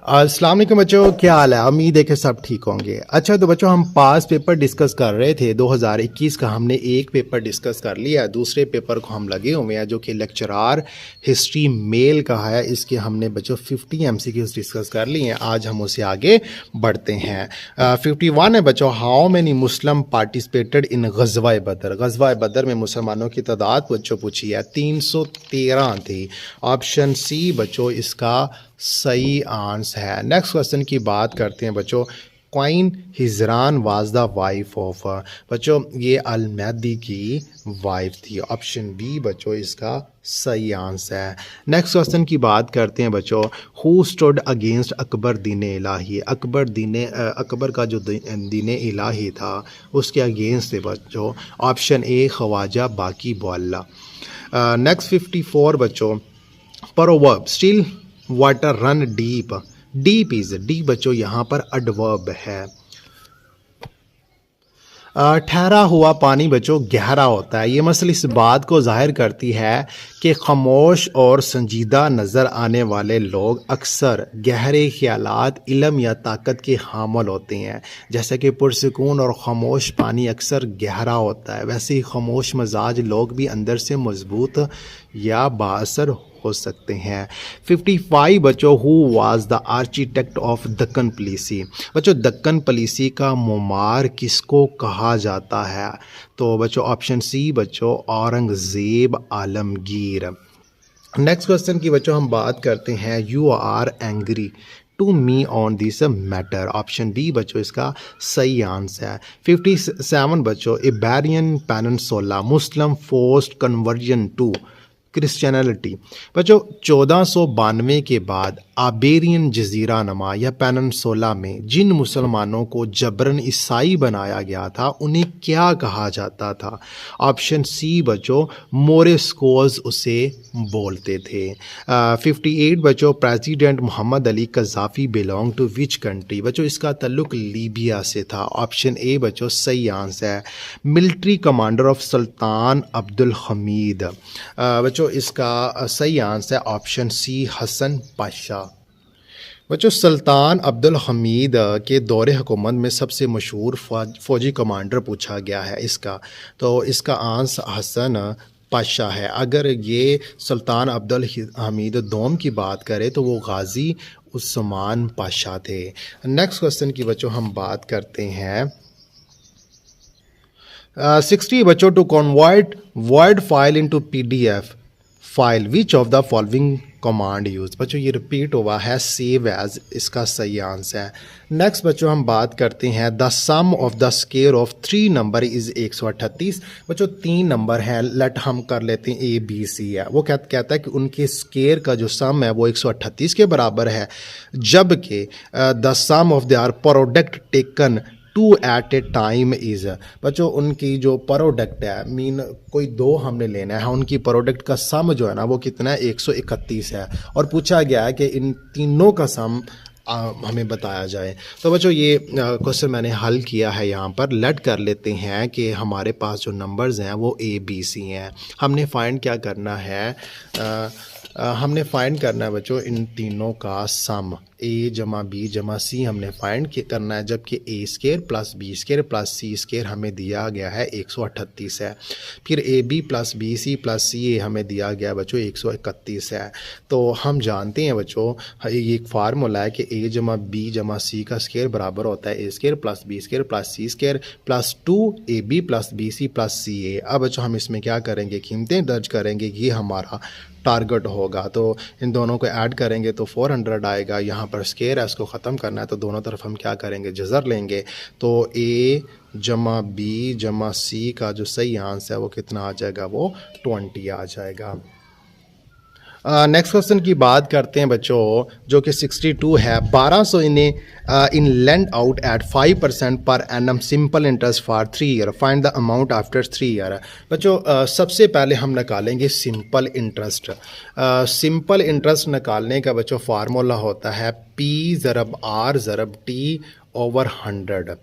अस्सलाम वालेकुम बच्चों, क्या हाल है। उम्मीद है कि सब ठीक होंगे। अच्छा तो बच्चों, हम पास पेपर डिस्कस कर रहे थे 2021 का। हमने एक पेपर डिस्कस कर लिया, दूसरे पेपर को हम लगे हुए हैं जो कि लेक्चरार हिस्ट्री मेल का है। इसके हमने बच्चों 50 MCQs डिस्कस कर लिए हैं। आज हम उसे आगे बढ़ते हैं। 51 है बच्चों, how many Muslim participated in Ghazwa Badr. गज़वा बदर में मुसलमानों की तादाद बच्चों पूछी है, 313 थी। ऑप्शन सी बच्चों इसका सही आंसर है। नेक्स्ट क्वेश्चन की बात करते हैं बच्चों। Queen Hijran was the wife of. बच्चों ये अल महदी की वाइफ थी। ऑप्शन बी बच्चों इसका सही आंसर है। नेक्स्ट क्वेश्चन की बात करते हैं बच्चों। हु स्टूड अगेंस्ट अकबर दीन इलाही। अकबर का जो दीन इलाही था उसके अगेंस्ट थे बच्चों। ऑप्शन ए ख्वाजा बाकी बोल्ला। नेक्स्ट 54 बच्चों। Proverb still water run deep. Deep is D बच्चों यहाँ पर एडवर्ब है। ठहरा हुआ पानी बच्चों गहरा होता है। ये मसल इस बात को जाहिर करती है कि खामोश और संजीदा नज़र आने वाले लोग अक्सर गहरे ख्यालात, इल्म या ताकत के हामिल होते हैं। जैसे कि पुरसकून और खामोश पानी अक्सर गहरा होता है, वैसे ही खामोश मजाज लोग भी अंदर से मजबूत या बाअसर हो सकते हैं। 55 बच्चों, who was the architect of Deccan policy. बच्चों दक्कन पॉलिसी का मुमार किसको कहा जाता है? तो बच्चों ऑप्शन सी बच्चों औरंगज़ेब आलमगीर। नेक्स्ट क्वेश्चन की बच्चों हम बात करते हैं। You are angry to me on this matter. Option B बच्चों इसका सही आंसर है। 57 बच्चों, Iberian peninsula Muslim forced conversion to Christianity. बच्चों 1492 के बाद आबेरियन जजीरा नमा या पेनिनसुला में जिन मुसलमानों को जबरन ईसाई बनाया गया था उन्हें क्या कहा जाता था? ऑप्शन सी बच्चों मोरेस्कोज उसे बोलते थे। 58 बच्चों, president Mohammad Ali Gaddafi belong to which country. बच्चों इसका ताल्लुक लीबिया से था। ऑप्शन ए बच्चों सही आंसर है। Military commander of sultan Abdul Hamid. बच्चों इसका सही आंसर है ऑप्शन सी हसन पाशा। बच्चों सुल्तान अब्दुल हमीद के दौरे हुकूमत में सबसे मशहूर फ़ौजी कमांडर पूछा गया है इसका, तो इसका आंसर हसन पाशा है। अगर ये सुल्तान अब्दुल हमीद दोम की बात करें तो वो गाजी उस्मान पाशा थे। नेक्स्ट क्वेश्चन की बच्चों हम बात करते हैं। 60 बच्चों, to convert word file into PDF file which of the following command use. बच्चों ये रिपीट हुआ है, सेव एज इसका सही आंसर है। नेक्स्ट बच्चों हम बात करते हैं। The sum of the square of 3 number is 138। बच्चों 3 नंबर हैं, लेट हम कर लेते हैं ABC है। वो कहता है कि उनके स्केयर का जो सम है वो 138 के बराबर है, जबकि the sum of their product taken two at a time is. बच्चों उनकी जो प्रोडक्ट है, मीन कोई दो हमने लेना है, उनकी प्रोडक्ट का सम जो है ना वो कितना है 131 है। और पूछा गया है कि इन तीनों का सम हमें बताया जाए। तो बच्चों ये क्वेश्चन मैंने हल किया है। यहाँ पर लेट कर लेते हैं कि हमारे पास जो नंबर्स हैं वो ABC हैं। हमने फाइंड क्या करना है, हमने फाइंड करना है बच्चों इन तीनों का सम A जमा B जमा C हमने फाइंड करना है, जबकि A² plus B² plus C² हमें दिया गया है 138 है। फिर AB plus BC plus CA हमें दिया गया बच्चों 131 है। तो हम जानते हैं बच्चों ये एक फार्मूला है कि A जमा B जमा C का स्क्वायर बराबर होता है A² plus B² plus C² plus 2AB plus BC plus CA। अब बच्चों हम इसमें क्या करेंगे, कीमतें दर्ज करेंगे, ये हमारा टारगेट होगा। तो इन दोनों को ऐड करेंगे तो 400 आएगा। यहाँ पर स्केयर है, इसको ख़त्म करना है तो दोनों तरफ हम क्या करेंगे, जज़र लेंगे। तो A जमा B जमा C का जो सही आंसर है वो कितना आ जाएगा, वो 20 आ जाएगा। नेक्स्ट क्वेश्चन की बात करते हैं बच्चों जो कि 62 है। 1200 इन land out at 5% per annum simple interest for 3 year, find the amount after 3 year. बच्चों सबसे पहले हम निकालेंगे सिंपल इंटरेस्ट। सिंपल इंटरेस्ट निकालने का बच्चों फार्मूला होता है P ज़रब R ज़रब T over 100।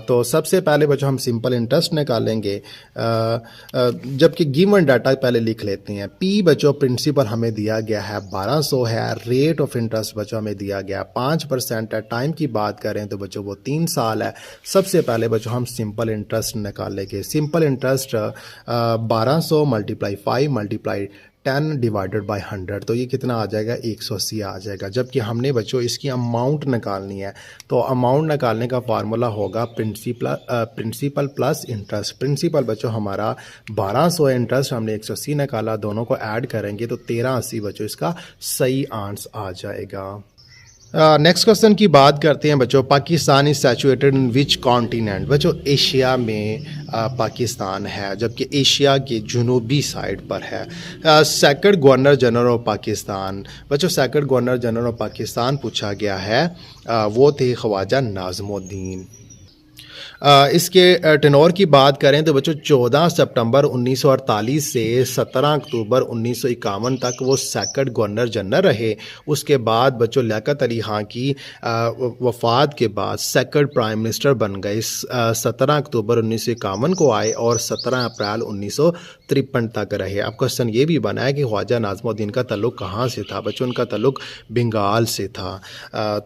तो सबसे पहले बच्चों हम सिंपल इंटरेस्ट निकालेंगे, जबकि गिवन डाटा पहले लिख लेते हैं। पी बच्चों प्रिंसिपल हमें दिया गया है 1200 है, रेट ऑफ इंटरेस्ट बच्चों हमें दिया गया 5% है, टाइम की बात करें तो बच्चों वो 3 साल है। सबसे पहले बच्चों हम सिंपल इंटरेस्ट निकालेंगे। Simple interest 1200 multiply 5 multiply 10 divided by 100, तो ये कितना आ जाएगा 180 आ जाएगा। जबकि हमने बच्चों इसकी अमाउंट निकालनी है, तो अमाउंट निकालने का फार्मूला होगा प्रिंसिपल प्लस इंटरेस्ट। प्रिंसिपल बच्चों हमारा 1200 है, इंटरेस्ट हमने 180 निकाला, दोनों को ऐड करेंगे तो 1380 बच्चों इसका सही आंसर आ जाएगा। नेक्स्ट क्वेश्चन की बात करते हैं बच्चों। Pakistan is saturated in which continent? बच्चों एशिया में पाकिस्तान है, जबकि एशिया के जुनूबी साइड पर है। Second governor general of Pakistan, बच्चों second governor general of Pakistan पूछा गया है, वो थे ख्वाजा नाज़मुद्दीन। इसके टेनोर की बात करें तो बच्चों 14 सितंबर 1948 से 17 अक्टूबर 1951 तक वो सेकंड गवर्नर जनरल रहे। उसके बाद बच्चों लियाकत अली खां की वफ़ात के बाद सेकंड प्राइम मिनिस्टर बन गए। 17 अक्टूबर 1951 को आए और 17 अप्रैल 1953 तक रहे। अब क्वेश्चन ये भी बना है कि ख्वाजा नाज़मुद्दीन का ताल्लुक़ कहाँ से था? बच्चों उनका ताल्लुक़ बंगाल से था।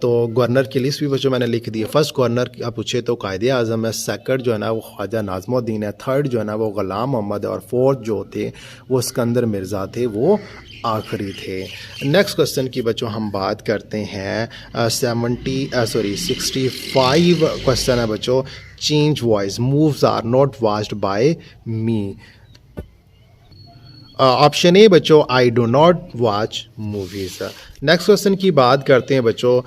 तो गवर्नर की लिस्ट भी बच्चों मैंने लिख दी है। फर्स्ट गवर्नर आप पूछे तो कायदे आज़म है, सेकंड जो है ना वो ख्वाजा नाज़मुद्दीन है, थर्ड जो है ना वो ग़ुलाम मोहम्मद है, और फोर्थ जो थे वो सिकंदर मिर्ज़ा थे, वो आखिरी थे। नेक्स्ट क्वेश्चन की बच्चों हम बात करते हैं 65 क्वेश्चन है बच्चों। Change voice, moves are not watched by me. Option A बच्चों I do not watch movies. Next question की बात करते हैं बच्चों।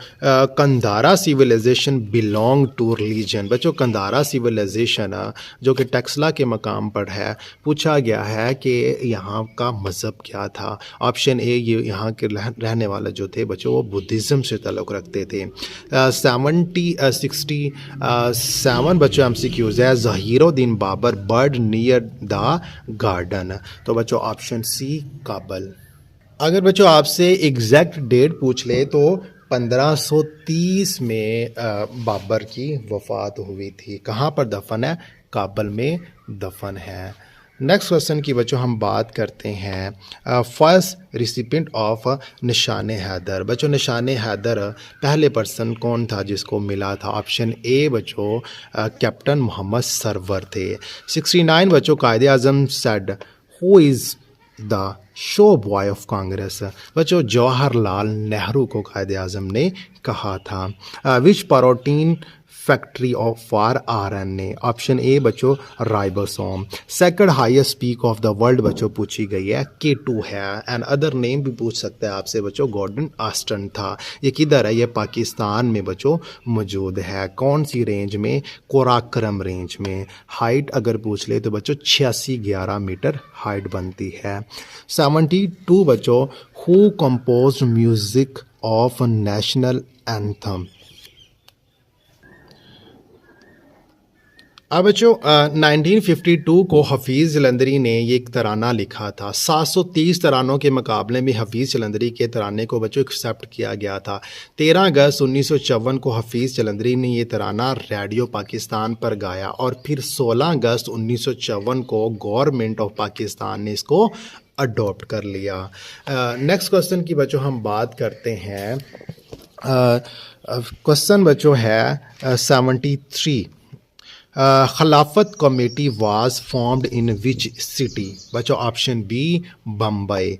Gandhara civilisation belong to religion. बच्चों कंधारा सिविलाइजेशन जो कि टेक्सला के मकाम पर है, पूछा गया है कि यहाँ का मज़हब क्या था। ऑप्शन ए ये यहाँ के रहने वाले जो थे बच्चों वो बुद्धिज़्म से ताल्लुक़ रखते थे। 67 बच्चों MCQs है। Zahiruddin Babur buried near the garden, तो बच्चों ऑप्शन सी काबल। अगर बच्चों आपसे एग्जैक्ट डेट पूछ ले तो 1530 में बाबर की वफ़ात हुई थी। कहाँ पर दफन है? काबल में दफन है। नेक्स्ट क्वेश्चन की बच्चों हम बात करते हैं फर्स्ट रिसिपेंट ऑफ निशान हैदर। बच्चों निशान हैदर पहले पर्सन कौन था जिसको मिला था? ऑप्शन ए बच्चों कैप्टन मोहम्मद सरवर थे। 69 बच्चों Quaid Azam said who is the show boy of Congress. बच्चों जवाहरलाल नेहरू को कायदे आज़म ने कहा था। Which protein factory of for RNA? Option A बच्चों ribosome. Second highest peak of the world बच्चों पूछी गई है, K2 है। एंड अदर नेम भी पूछ सकते हैं आपसे बच्चों, गॉर्डन आस्टन था। ये किधर है? ये पाकिस्तान में बच्चों मौजूद है। कौन सी रेंज में? कोराक्रम रेंज में। हाइट अगर पूछ ले तो बच्चों 8611 मीटर हाइट बनती है। 72 बच्चों who compose music of national anthem. अब बच्चों 1952 को हफीज़ जलंधरी ने ये एक तराना लिखा था। 730 तरानों के मुकाबले में हफीज़ जलंधरी के तराने को बच्चों एक्सेप्ट किया गया था। 13 अगस्त 1954 को हफीज़ जलंधरी ने ये तराना रेडियो पाकिस्तान पर गाया और फिर 16 अगस्त 1954 को गवर्नमेंट ऑफ पाकिस्तान ने इसको अडॉप्ट कर लिया। नेक्स्ट क्वेश्चन की बच्चों हम बात करते हैं। क्वेश्चन बच्चों है 73 Khilafat committee was formed in which city? बच्चों option B Bombay.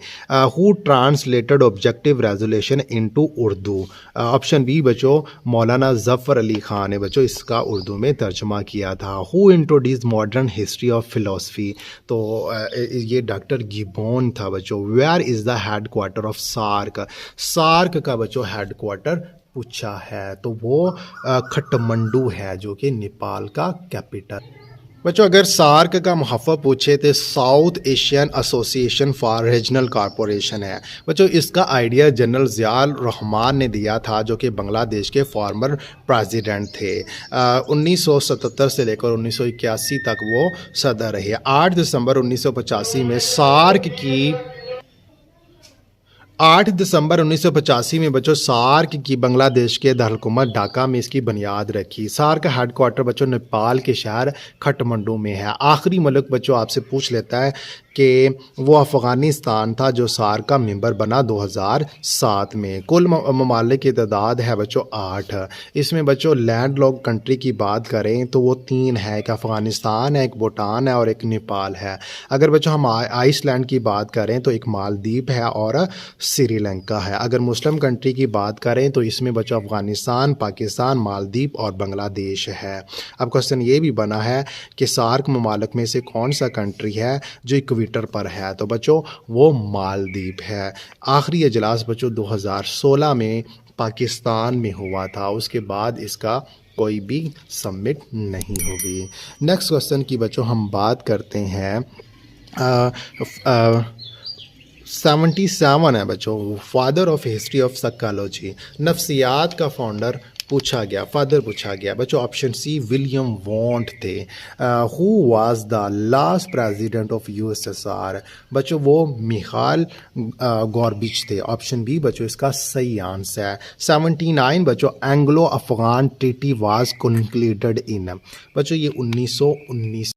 Who translated objective resolution into Urdu? Option B बच्चों मौलाना ज़फ़र अली ख़ान ने बच्चों इसका उर्दू में तर्जमा किया था। Who introduce modern history of philosophy? तो ये डॉक्टर गिबॉन था बच्चों। Where is the headquarter of SAARC? SAARC का बच्चों हेड क्वार्टर पूछा है तो वो खटमंडू है जो कि नेपाल का कैपिटल। बच्चों अगर सार्क का मुहफ़्फ़ पूछे तो south Asian association for regional corporation है। बच्चों इसका आइडिया जनरल ज़ियाउर रहमान ने दिया था जो कि बांग्लादेश के फॉर्मर प्रेसिडेंट थे। 1977 से लेकर 1981 तक वो सदर रहे। 8 दिसंबर 1985 में सार्क की 8 दिसंबर 1985 में बच्चों सार्क की बांग्लादेश के दारकूमत ढाका में इसकी बुनियाद रखी। सार्क का हेडक्वार्टर बच्चों नेपाल के शहर खटमंडू में है। आखिरी मुल्क बच्चों आपसे पूछ लेता है कि वो अफ़गानिस्तान था जो सार्क का मेंबर बना 2007 में। कुल ममालिक की तादाद है बच्चों 8। इसमें बच्चों लैंड लॉक कंट्री की बात करें तो वो 3 है, एक अफ़गानिस्तान है, एक भूटान है और एक नेपाल है। अगर बच्चों हम आइसलैंड की बात करें तो एक मालदीव है और श्रीलंका है। अगर मुस्लिम कंट्री की बात करें तो इसमें बच्चों अफ़गानिस्तान, पाकिस्तान, मालदीव और बांग्लादेश है। अब क्वेश्चन ये भी बना है कि सार्क ममालिक में से कौन सा कंट्री है जो इक्वेटर पर है, तो बच्चों वो मालदीव है। आखिरी इजलास बच्चों 2016 में पाकिस्तान में हुआ था, उसके बाद इसका कोई भी सबमिट नहीं होगी। नेक्स्ट क्वेश्चन की बच्चों हम बात करते हैं 77 है बच्चों, father of history of psychology, नफ्सियात का फाउंडर पूछा गया, फादर पूछा गया बच्चों। ऑप्शन सी विलियम वॉन्ट थे। Who was the last president of USSR, बच्चों वो मिखाइल गॉर्बिच थे। ऑप्शन बी बच्चों इसका सही आंसर है। 79 बच्चों Anglo Afghan treaty was concluded in, बच्चों ये 1919